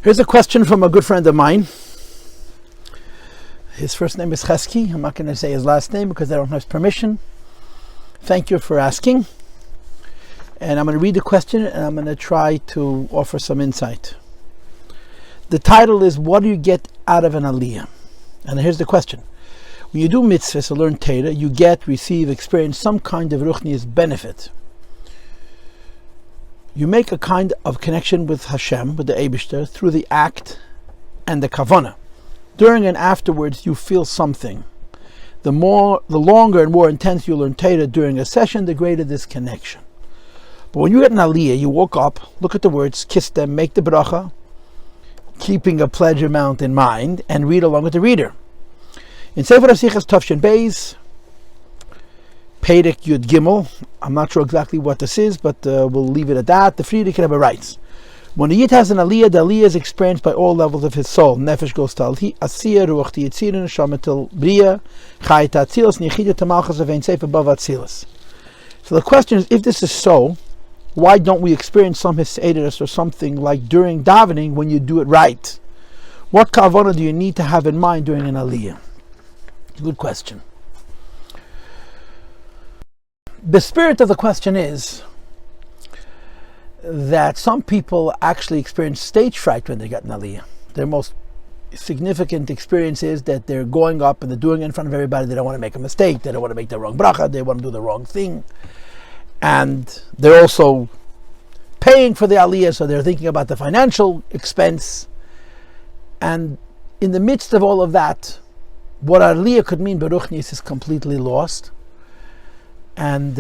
Here's a question from a good friend of mine. His first name is Chesky. I'm not going to say his last name because I don't have his permission. Thank you for asking. And I'm going to read the question and I'm going to try to offer some insight. The title is, what do you get out of an Aliyah? And here's the question. When you do mitzvahs or learn Torah, you get, receive, experience some kind of ruchnius benefit. You make a kind of connection with Hashem, with the Eibishter, through the act and the kavanah. During and afterwards, you feel something. The longer and more intense you learn Torah during a session, the greater this connection. But when you get an Aliyah, you walk up, look at the words, kiss them, make the bracha, keeping a pledge amount in mind, and read along with the reader. In Sefer Asichas Tavshin Beis, Perek Yud Gimel, I'm not sure exactly what this is, but we'll leave it at that. The Frierdiker Rebbe writes, when a Yid has an Aliyah, the Aliyah is experienced by all levels of his soul. Nefesh goes to Asiyah, Ruach to Yitzir, Neshama till Bria, Chai to Atzilas, Nechida to Malchus, Avein Seif above Atzilas. So the question is, if this is so, why don't we experience some Hisaidus or something like during davening when you do it right? What kavanah do you need to have in mind during an Aliyah? Good question. The spirit of the question is that some people actually experience stage fright when they get an Aliyah. Their most significant experience is that they're going up and they're doing it in front of everybody. They don't want to make a mistake. They don't want to make the wrong bracha. They want to do the wrong thing. And they're also paying for the Aliyah, so they're thinking about the financial expense. And in the midst of all of that, what Aliyah could mean, Beruchnis, is completely lost. And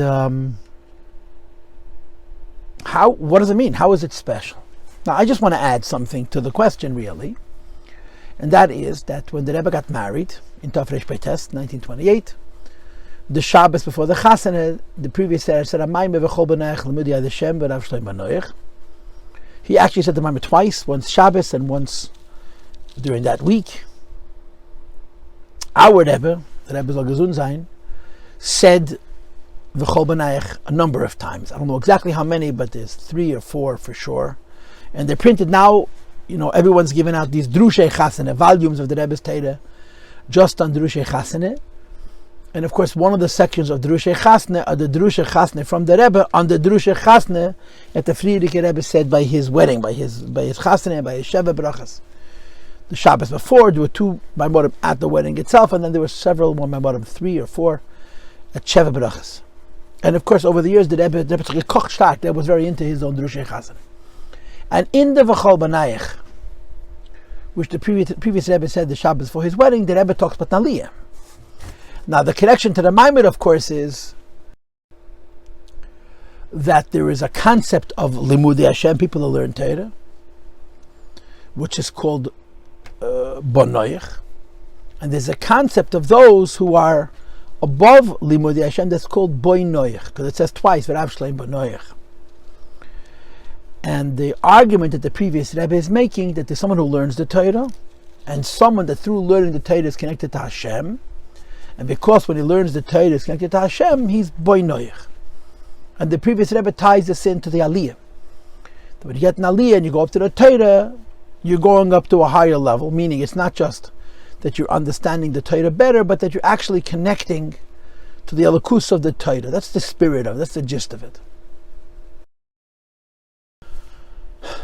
what does it mean? How is it special? Now, I just want to add something to the question, really. And that is that when the Rebbe got married in Tafresh Peites, 1928, the Shabbos before the Chasana, the previous Sarah said, he actually said the Maimah twice, once Shabbos and once during that week. Our Rebbe, the Rebbe Zal Gezun Zayin, said V'chol B'nayach a number of times. I don't know exactly how many, but there's 3 or 4 for sure. And they're printed now. You know, everyone's given out these Drushei Chasana, volumes of the Rebbe's Torah, just on Drushei Chasana. And of course, one of the sections of Drushei Chasana are the Drushei Chasana from the Rebbe on the Drushei Chasana that the Frierdiker Rebbe said by his wedding, by his Chasana, by his Sheva Brachas. The Shabbos before, there were 2 Maimorim at the wedding itself, and then there were several more Maimorim, 3 or 4 at Sheva Brachas. And of course, over the years, the Rebbe was very into his own Drushei Chasana. And in the V'chol B'nayach, which the previous Rebbe said the Shabbos for his wedding, the Rebbe talks about Aliyah. Now, the connection to the Maimon, of course, is that there is a concept of Limudei Hashem, people who learn Torah, which is called Bonoich. And there's a concept of those who are above Limudei Hashem that's called Boinoich, because it says twice, V'rav Shleim Bonoich. And the argument that the previous Rebbe is making, that there's someone who learns the Torah, and someone that through learning the Torah is connected to Hashem, and because when he learns the Torah is connected to Hashem, he's Boinoich. And the previous Rebbe ties this into the Aliyah. That when you get an Aliyah and you go up to the Torah, you're going up to a higher level, meaning it's not just that you're understanding the Torah better, but that you're actually connecting to the elokus of the Torah. That's the spirit of it, that's the gist of it.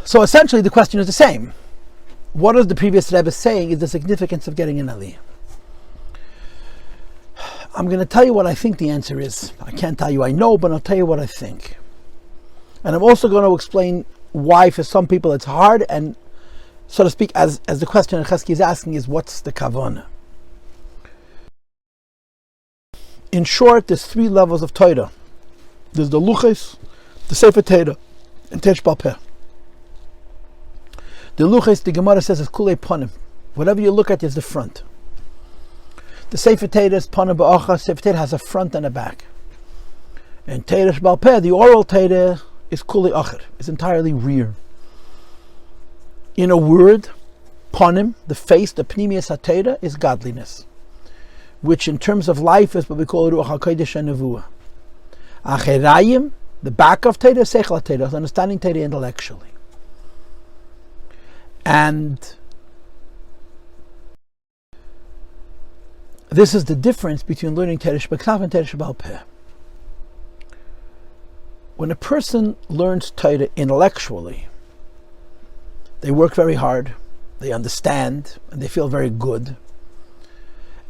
So essentially the question is the same. What is the previous Rebbe saying is the significance of getting an Aliyah? I'm going to tell you what I think the answer is. I can't tell you I know, but I'll tell you what I think. And I'm also going to explain why for some people it's hard, and so to speak, as the question Chesky is asking is, what's the kavanah? In short, there's 3 levels of Torah. There's the Luchos, the Sefer Torah, and Tesh Bal Peh. The Luchos, the Gemara says, is Kulei Panim. Whatever you look at is the front. The Sefer Torah is Panim Ba'acha. Sefer Torah has a front and a back. And Tesh Bal Peh, the oral Torah, is Kulei Acher. It's entirely rear. In a word, Panim, the face, the Pnimius HaTorah, is godliness, which in terms of life is what we call Ruach HaKodesh and Nevuah. Acherayim, the back of Torah, Seichel HaTorah, understanding Torah intellectually. And this is the difference between learning Torah Shebeksav and Torah Shebal Peh. When a person learns Torah intellectually, they work very hard, they understand, and they feel very good.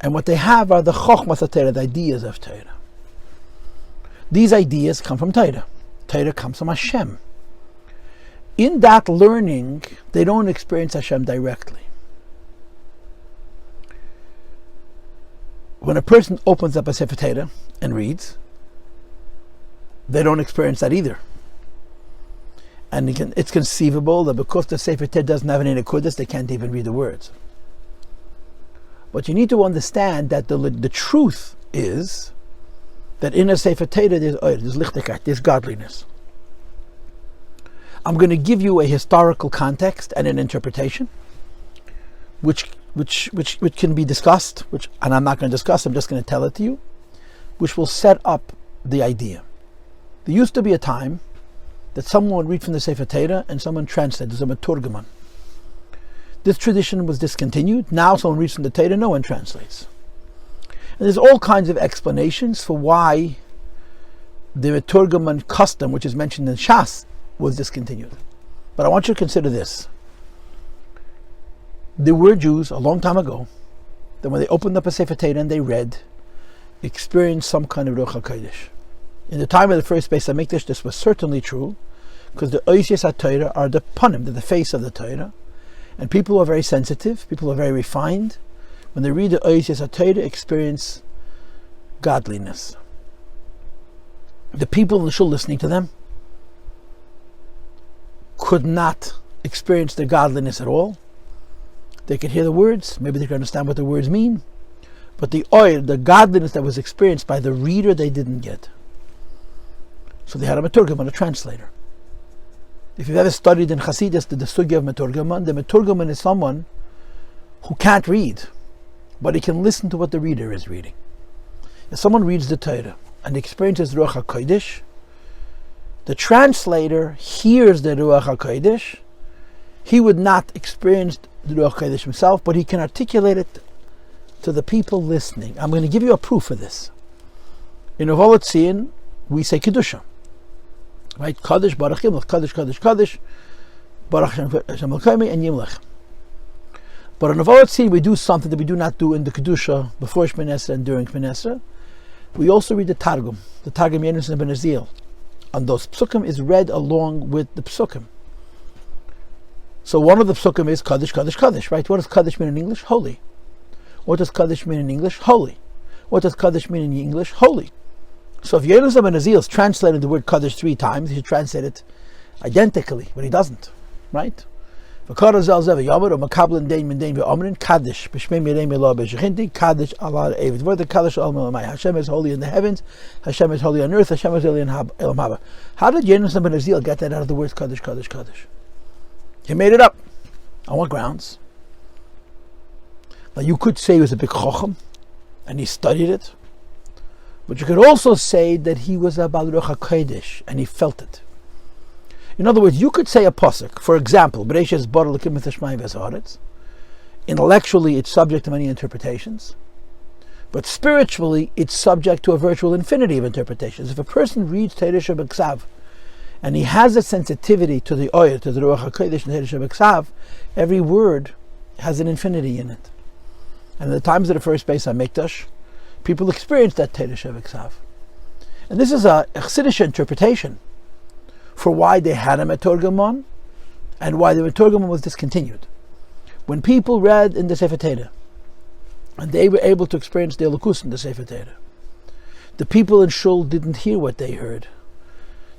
And what they have are the chokhmas of Torah, the ideas of Torah. These ideas come from Torah. Torah comes from Hashem. In that learning, they don't experience Hashem directly. When a person opens up a Sefer Torah and reads, they don't experience that either. And it's conceivable that because the Sefer Torah doesn't have any nekudas, they can't even read the words. But you need to understand that the truth is that in a Sefer Torah there's lichtigkeit, there's godliness. I'm going to give you a historical context and an interpretation, which can be discussed, and I'm not going to discuss, I'm just going to tell it to you, which will set up the idea. There used to be a time that someone would read from the Sefer Torah and someone translated, there's a Meturgaman. This tradition was discontinued. Now someone reads from the Torah, no one translates. And there's all kinds of explanations for why the Meturgaman custom, which is mentioned in Shas, was discontinued. But I want you to consider this. There were Jews a long time ago that when they opened up a Sefer Torah and they read, experienced some kind of Ruach HaKodesh. In the time of the first Beis Hamikdash, this was certainly true, because the Oisias HaTorah are the panim, they're the face of the Torah, and people who are very sensitive, people who are very refined, when they read the Oisias HaTorah, experience godliness. The people in the shul listening to them could not experience the godliness at all. They could hear the words, maybe they could understand what the words mean, but the godliness that was experienced by the reader, they didn't get. So they had a Meturgaman, a translator. If you've ever studied in Chassidus the sugya of Meturgaman, the Meturgaman is someone who can't read, but he can listen to what the reader is reading. If someone reads the Torah and experiences Ruach HaKodesh, the translator hears the Ruach HaKodesh. He would not experience the Ruach HaKodesh himself, but he can articulate it to the people listening. I'm going to give you a proof of this. In Ovalat Tzion, we say Kedusha. Right? Kadosh, Baruch Yimlech, Kadosh, Kadosh, Kadosh, Baruch Hashem Elokei and Yimlech. But in Ovalat Tzion, we do something that we do not do in the Kedusha before Shemini Esrei and during Shemini Esrei. We also read the Targum Yenus and Ben Azil. And those psukim is read along with the psukim. So one of the psukim is Kadosh, Kadosh, Kadosh, right? What does Kadosh mean in English? Holy. What does Kadosh mean in English? Holy. What does Kadosh mean in English? Holy. So if Yenus Ben Azil is translating the word Kadosh 3 times, he should translate it identically, but he doesn't, right? Kadosh Hashem is holy in the heavens, Hashem is holy on earth, Hashem is holy in Elam Haba. How did Yenus Ben Azil get that out of the words Kadosh, Kadosh, Kadosh? He made it up. On what grounds? Now you could say he was a big chacham and he studied it, but you could also say that he was a Bal Ruach HaKodesh and he felt it. In other words, you could say a pasuk, for example, intellectually it's subject to many interpretations, but spiritually it's subject to a virtual infinity of interpretations. If a person reads Torah Shebeksav and he has a sensitivity to the Oyer, to the Ruach HaKodesh and Torah Shebeksav, every word has an infinity in it. And in the times of the first Beis Hamikdash, people experienced that Torah Shebeksav. And this is a Chassidish interpretation for why they had a Meturgaman and why the Meturgaman was discontinued. When people read in the Sefer Torah and they were able to experience the Elokus in the Sefer Torah, the people in Shul didn't hear what they heard.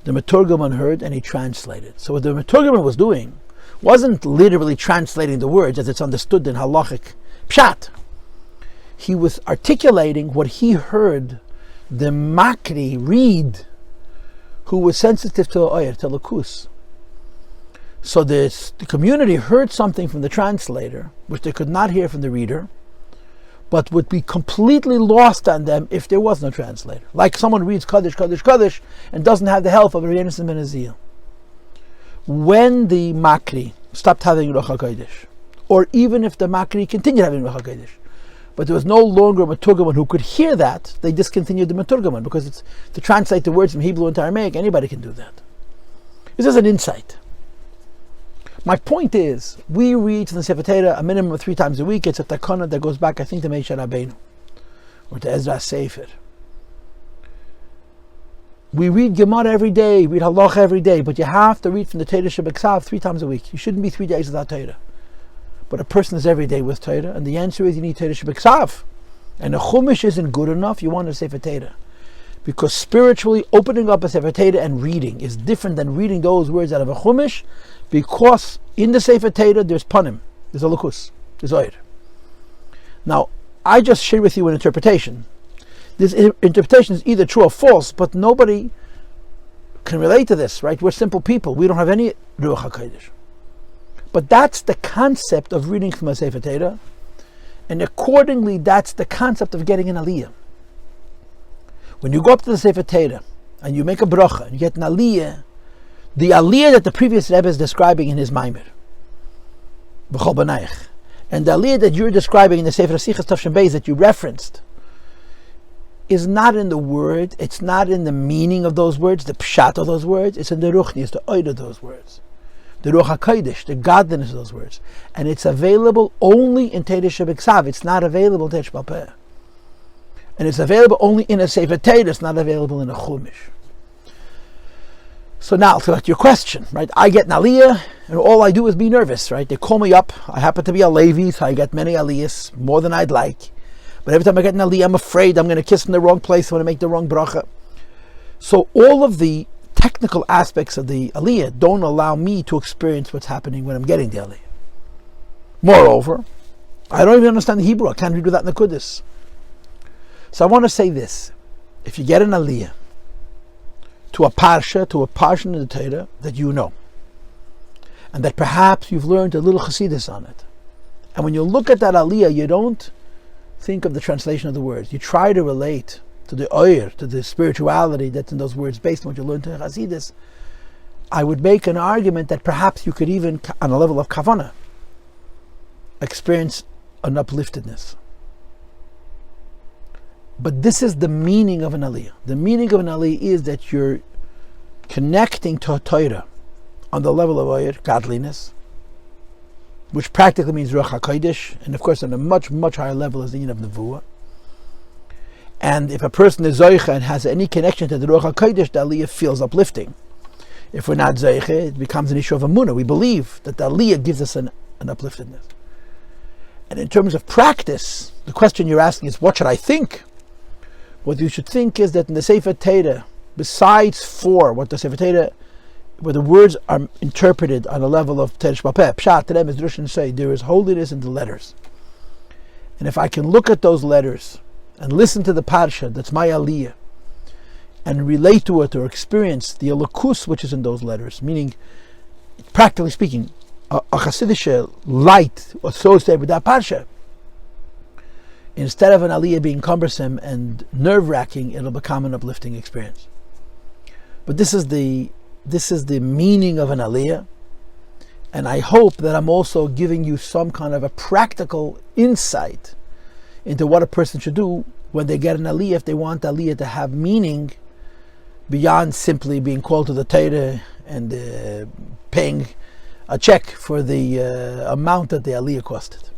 The Meturgaman heard and he translated. So what the Meturgaman was doing wasn't literally translating the words as it's understood in halachic pshat. He was articulating what he heard the Makri read, who was sensitive to Oyer, to Lakus. So the community heard something from the translator, which they could not hear from the reader, but would be completely lost on them if there was no translator. Like someone reads Kadosh, Kadosh, Kadosh, and doesn't have the help of a Yenus Ben Azil. When the Makri stopped having Ruach HaKodesh. Or even if the Makri continued having Ruach HaKodesh, but there was no longer a Maturgaman who could hear that, they discontinued the Maturgaman, because it's to translate the words from Hebrew into Aramaic, anybody can do that. This is an insight. My point is, we read from the Sefer Torah a minimum of 3 times a week. It's a takana that goes back, I think, to Moshe Rabbeinu, or to Ezra Sefer. We read Gemara every day, read Halacha every day, but you have to read from the Torah Shebeksav 3 times a week. You shouldn't be 3 days without Torah. But a person is every day with Torah, and the answer is you need Torah Shebeksav. And a Chumash isn't good enough, you want a Sefer Torah. Because spiritually, opening up a Sefer Torah and reading is different than reading those words out of a Chumash, because in the Sefer Torah there's panim, there's a lukus, there's oir. Now, I just share with you an interpretation. This interpretation is either true or false, but nobody can relate to this, right? We're simple people. We don't have any Ruach HaKodesh. But that's the concept of reading from a Sefer Torah, and accordingly, that's the concept of getting an Aliyah. When you go up to the Sefer Torah and you make a bracha and you get an Aliyah, the Aliyah that the previous Rebbe is describing in his Maimer, B'chol B'nayich, and the Aliyah that you're describing in the Sefer Sichas Tavshin Beis that you referenced, is not in the word, it's not in the meaning of those words, the pshat of those words, it's in the ruchnius, the oid of those words, the Ruach HaKodesh, the godliness of those words. And it's available only in Torah Shebeksav, it's not available in Torah Shebal Peh. And it's available only in a Sefer Torah, it's not available in a Chumash. So now, to your question, right? I get an Aliyah, and all I do is be nervous, right? They call me up, I happen to be a Levi, so I get many Aliyahs, more than I'd like. But every time I get an Aliyah, I'm afraid I'm going to kiss in the wrong place, I'm going to make the wrong bracha. So all of the technical aspects of the Aliyah don't allow me to experience what's happening when I'm getting the Aliyah. Moreover, I don't even understand the Hebrew, I can't read that in the Kudus. So I want to say this: if you get an Aliyah to a parsha in the Torah that you know, and that perhaps you've learned a little Chassidus on it, and when you look at that Aliyah, you don't think of the translation of the words. You try to relate to the oyer, to the spirituality that's in those words based on what you learned in Chassidus. I would make an argument that perhaps you could even, on a level of kavanah, experience an upliftedness. But this is the meaning of an Aliyah. The meaning of an Aliyah is that you're connecting to a Torah on the level of oyer, godliness, which practically means Ruach HaKodesh, and of course on a much, much higher level is the yin of Nevuah. And if a person is Zoicha and has any connection to the Ruach HaKodesh, the Aliyah feels uplifting. If we're not Zoicha, it becomes an issue of Amunah. We believe that the Aliyah gives us an upliftedness. And in terms of practice, the question you're asking is, what should I think? What you should think is that in the Sefer Torah, besides for what the Sefer Torah, where the words are interpreted on a level of Torah Shebal Peh, Pshat, Terem, Drusha, and say, there is holiness in the letters. And if I can look at those letters and listen to the Parsha, that's my Aliyah, and relate to it or experience the elokus which is in those letters, meaning, practically speaking, a Chassidish light associated with that Parsha, instead of an Aliyah being cumbersome and nerve-wracking, it'll become an uplifting experience. But this is the meaning of an Aliyah, and I hope that I'm also giving you some kind of a practical insight into what a person should do when they get an Aliyah, if they want the Aliyah to have meaning beyond simply being called to the Torah and paying a check for the amount that the Aliyah costed.